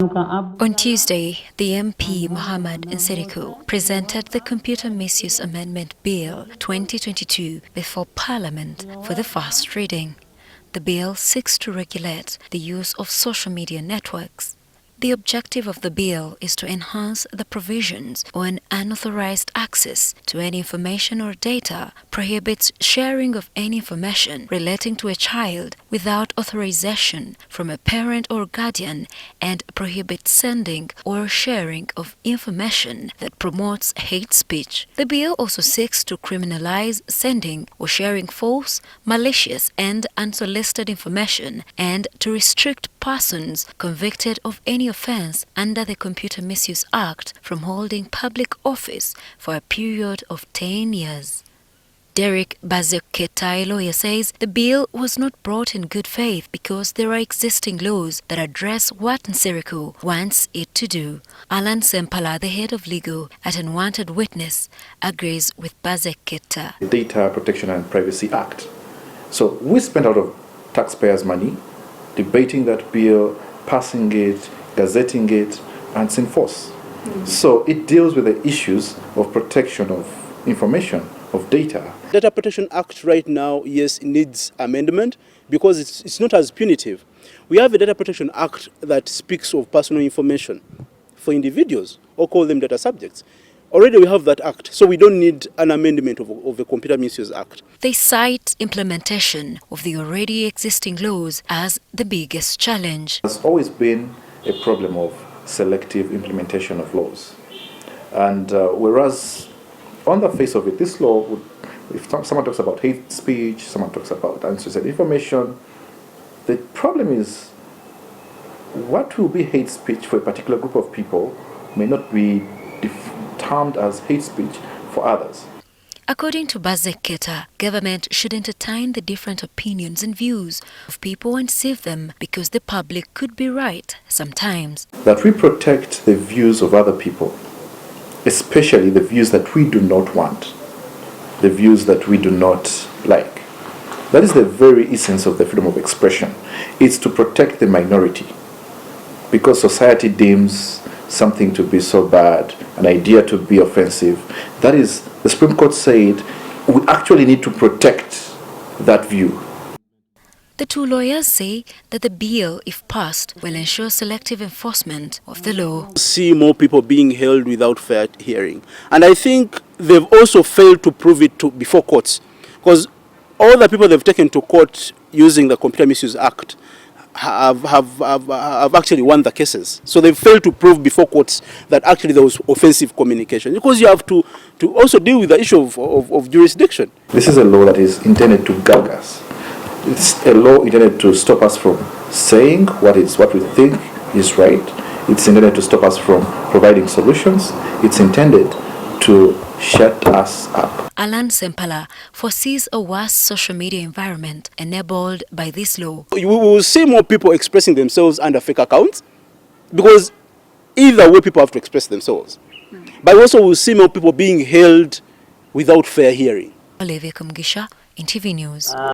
On Tuesday, the MP Mohammed Nsereko presented the Computer Misuse Amendment Bill 2022 before Parliament for the first reading. The bill seeks to regulate the use of social media networks. The objective of the bill is to enhance the provisions on unauthorized access to any information or data, prohibits sharing of any information relating to a child without authorization from a parent or guardian, and prohibits sending or sharing of information that promotes hate speech. The bill also seeks to criminalize sending or sharing false, malicious, and unsolicited information, and to restrict persons convicted of any offence under the Computer Misuse Act from holding public office for a period of 10 years. Derek Bazeketa, a lawyer, says the bill was not brought in good faith because there are existing laws that address what Nsereko wants it to do. Alan Sempala, the head of legal at Unwanted Witness, agrees with Bazeketa. Data Protection and Privacy Act. So we spent a lot of taxpayers' money debating that bill, passing it, gazetting it, and it's in force. So it deals with the issues of protection of information, of data. Data Protection Act right now, yes, needs amendment because it's not as punitive. We have a Data Protection Act that speaks of personal information for individuals, or call them data subjects. Already we have that act, so we don't need an amendment of the Computer Misuse Act. They cite implementation of the already existing laws as the biggest challenge. There's always been a problem of selective implementation of laws. And whereas on the face of it, this law would, if someone talks about hate speech, someone talks about unsolicited information, the problem is what will be hate speech for a particular group of people may not be termed as hate speech for others. According to Bazeketa, government should entertain the different opinions and views of people and save them because the public could be right sometimes. That we protect the views of other people, especially the views that we do not want, the views that we do not like. That is the very essence of the freedom of expression. It's to protect the minority because society deems something to be so bad, an idea to be offensive. That is, the Supreme Court said, we actually need to protect that view. The two lawyers say that the bill, if passed, will ensure selective enforcement of the law. See more people being held without fair hearing. And I think they've also failed to prove it before courts. Because all the people they've taken to court using the Computer Misuse Act have actually won the cases. So they failed to prove before courts that actually there was offensive communication. Because you have to also deal with the issue of jurisdiction. This is a law that is intended to gag us. It's a law intended to stop us from saying what we think is right. It's intended to stop us from providing solutions. It's intended to shut us up. Alan Sempala foresees a worse social media environment enabled by this law. We will see more people expressing themselves under fake accounts because either way people have to express themselves. But also we'll see more people being held without fair hearing. Olivia Kumgisha, NTV News.